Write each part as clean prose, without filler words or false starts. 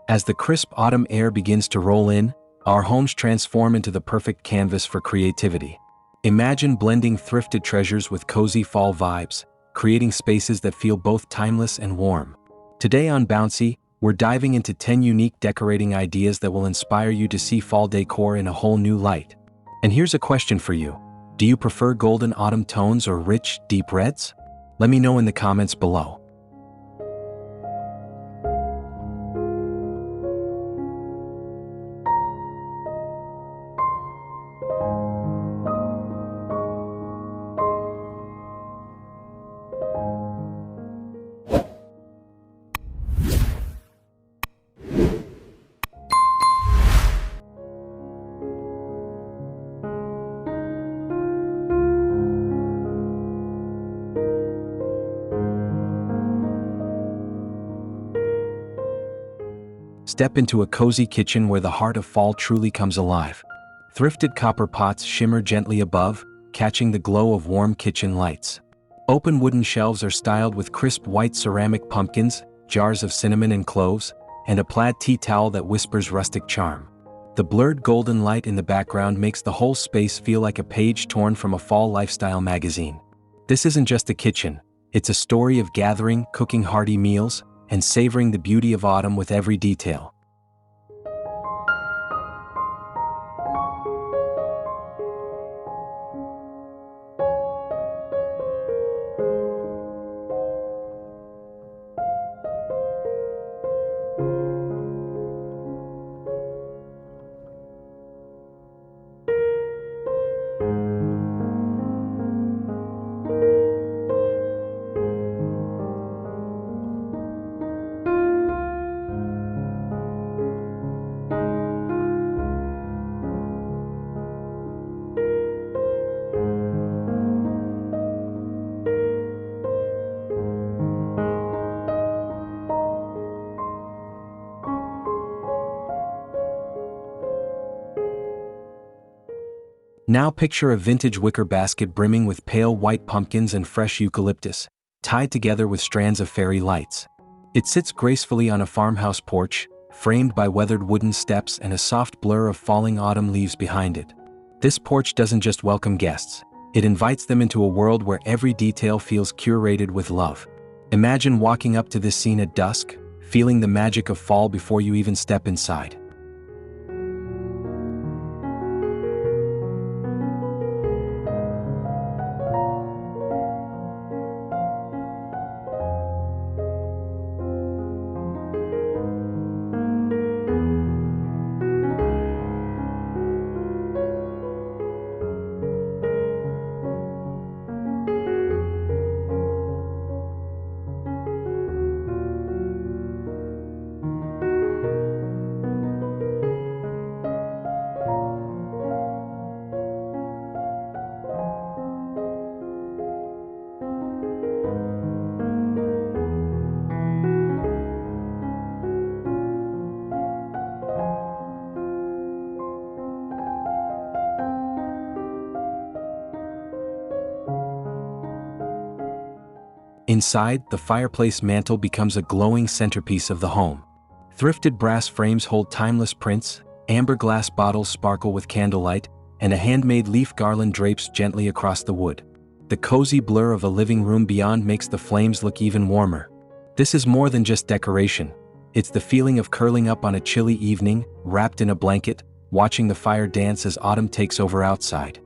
As the crisp autumn air begins to roll in, our homes transform into the perfect canvas for creativity. Imagine blending thrifted treasures with cozy fall vibes, creating spaces that feel both timeless and warm. Today on Bouncy, we're diving into 10 unique decorating ideas that will inspire you to see fall decor in a whole new light. And here's a question for you. Do you prefer golden autumn tones or rich, deep reds? Let me know in the comments below. Step into a cozy kitchen where the heart of fall truly comes alive. Thrifted copper pots shimmer gently above, catching the glow of warm kitchen lights. Open wooden shelves are styled with crisp white ceramic pumpkins, jars of cinnamon and cloves, and a plaid tea towel that whispers rustic charm. The blurred golden light in the background makes the whole space feel like a page torn from a fall lifestyle magazine. This isn't just a kitchen, it's a story of gathering, cooking hearty meals, and savoring the beauty of autumn with every detail. Now picture a vintage wicker basket brimming with pale white pumpkins and fresh eucalyptus, tied together with strands of fairy lights. It sits gracefully on a farmhouse porch, framed by weathered wooden steps and a soft blur of falling autumn leaves behind it. This porch doesn't just welcome guests, it invites them into a world where every detail feels curated with love. Imagine walking up to this scene at dusk, feeling the magic of fall before you even step inside. Inside, the fireplace mantle becomes a glowing centerpiece of the home. Thrifted brass frames hold timeless prints, amber glass bottles sparkle with candlelight, and a handmade leaf garland drapes gently across the wood. The cozy blur of a living room beyond makes the flames look even warmer. This is more than just decoration. It's the feeling of curling up on a chilly evening, wrapped in a blanket, watching the fire dance as autumn takes over outside.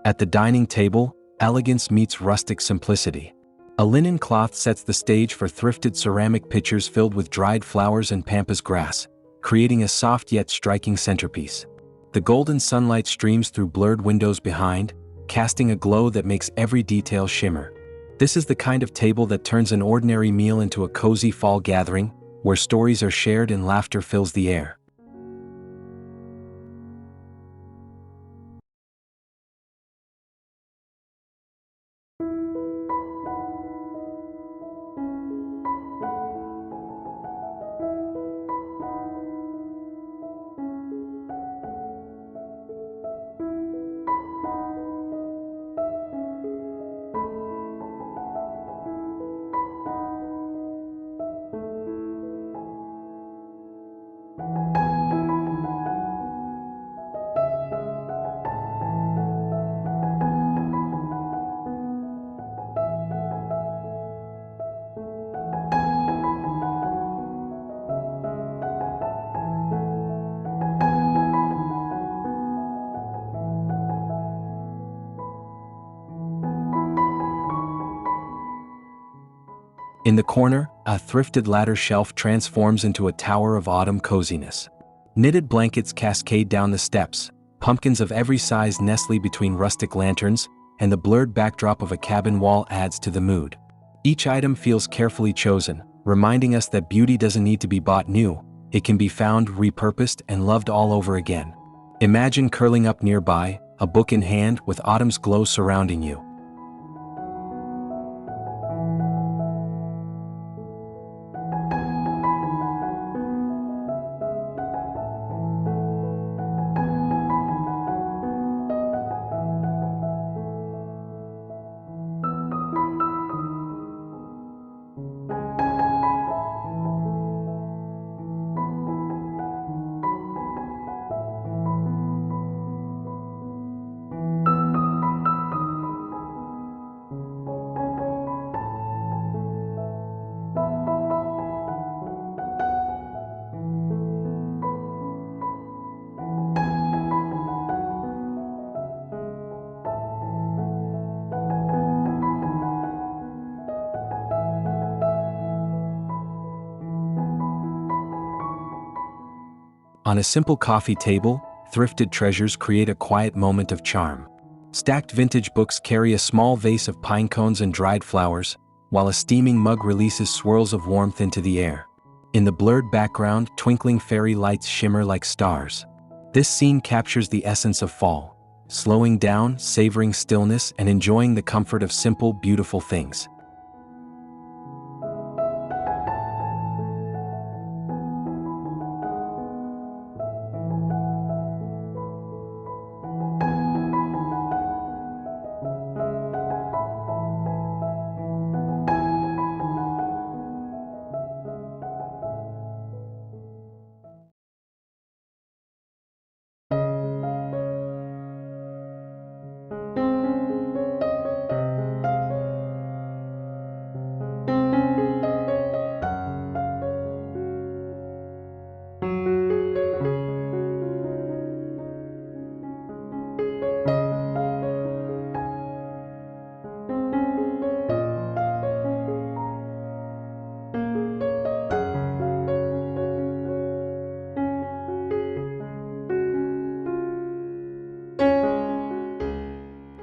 At the dining table, elegance meets rustic simplicity. A linen cloth sets the stage for thrifted ceramic pitchers filled with dried flowers and pampas grass, creating a soft yet striking centerpiece. The golden sunlight streams through blurred windows behind, casting a glow that makes every detail shimmer. This is the kind of table that turns an ordinary meal into a cozy fall gathering, where stories are shared and laughter fills the air. In the corner, a thrifted ladder shelf transforms into a tower of autumn coziness. Knitted blankets cascade down the steps, pumpkins of every size nestle between rustic lanterns, and the blurred backdrop of a cabin wall adds to the mood. Each item feels carefully chosen, reminding us that beauty doesn't need to be bought new, it can be found, repurposed, and loved all over again. Imagine curling up nearby, a book in hand, with autumn's glow surrounding you. On a simple coffee table, thrifted treasures create a quiet moment of charm. Stacked vintage books carry a small vase of pine cones and dried flowers, while a steaming mug releases swirls of warmth into the air. In the blurred background, twinkling fairy lights shimmer like stars. This scene captures the essence of fall, slowing down, savoring stillness, and enjoying the comfort of simple, beautiful things.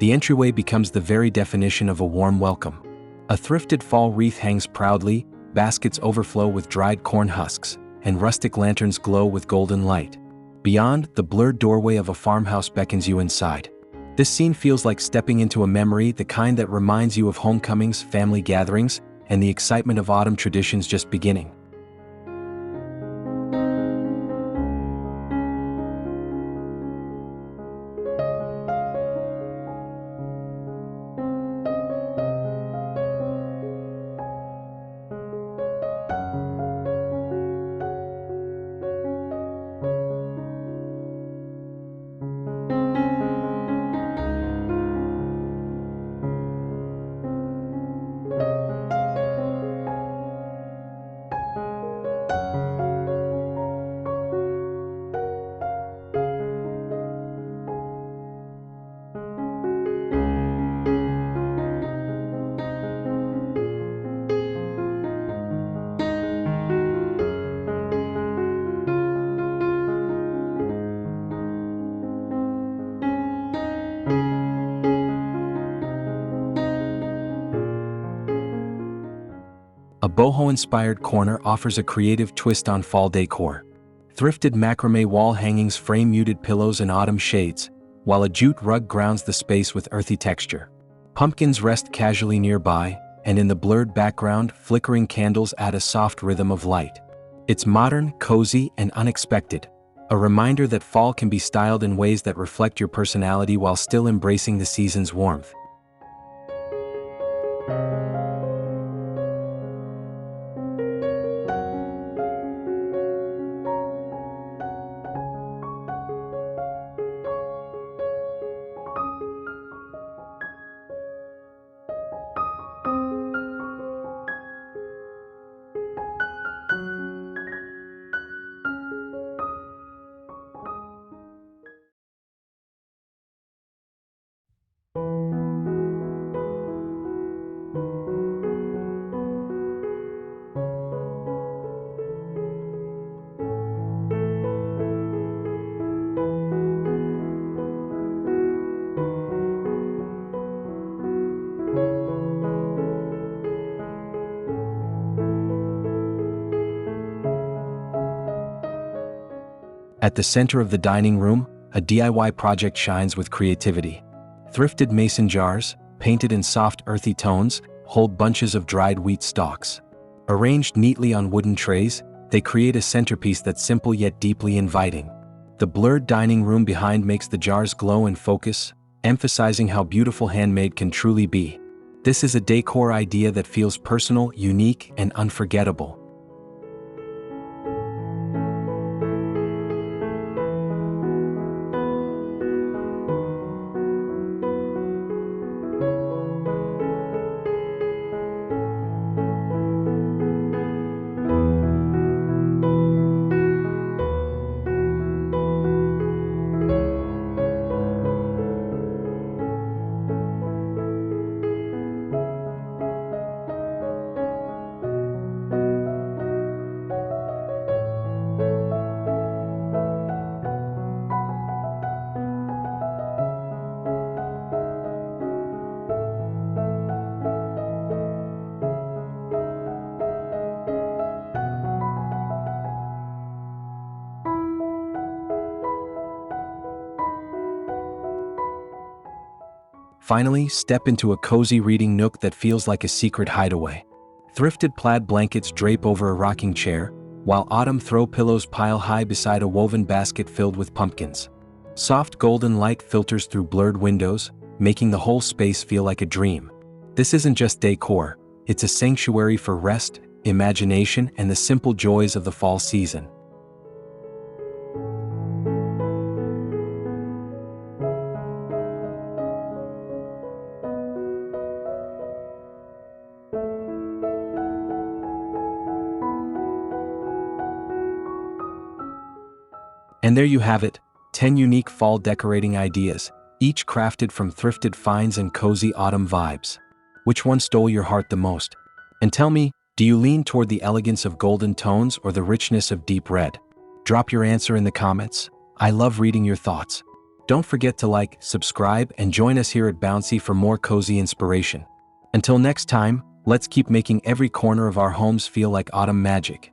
The entryway becomes the very definition of a warm welcome. A thrifted fall wreath hangs proudly, baskets overflow with dried corn husks, and rustic lanterns glow with golden light. Beyond, the blurred doorway of a farmhouse beckons you inside. This scene feels like stepping into a memory, the kind that reminds you of homecomings, family gatherings, and the excitement of autumn traditions just beginning. A boho-inspired corner offers a creative twist on fall decor. Thrifted macrame wall hangings frame muted pillows in autumn shades, while a jute rug grounds the space with earthy texture. Pumpkins rest casually nearby, and in the blurred background, flickering candles add a soft rhythm of light. It's modern, cozy, and unexpected, a reminder that fall can be styled in ways that reflect your personality while still embracing the season's warmth. At the center of the dining room, a DIY project shines with creativity. Thrifted mason jars, painted in soft earthy tones, hold bunches of dried wheat stalks. Arranged neatly on wooden trays, they create a centerpiece that's simple yet deeply inviting. The blurred dining room behind makes the jars glow and focus, emphasizing how beautiful handmade can truly be. This is a decor idea that feels personal, unique, and unforgettable. Finally, step into a cozy reading nook that feels like a secret hideaway. Thrifted plaid blankets drape over a rocking chair, while autumn throw pillows pile high beside a woven basket filled with pumpkins. Soft golden light filters through blurred windows, making the whole space feel like a dream. This isn't just decor, it's a sanctuary for rest, imagination, and the simple joys of the fall season. And there you have it, 10 unique fall decorating ideas, each crafted from thrifted finds and cozy autumn vibes. Which one stole your heart the most? And tell me, do you lean toward the elegance of golden tones or the richness of deep red? Drop your answer in the comments. I love reading your thoughts. Don't forget to like, subscribe, and join us here at Bouncy for more cozy inspiration. Until next time, let's keep making every corner of our homes feel like autumn magic.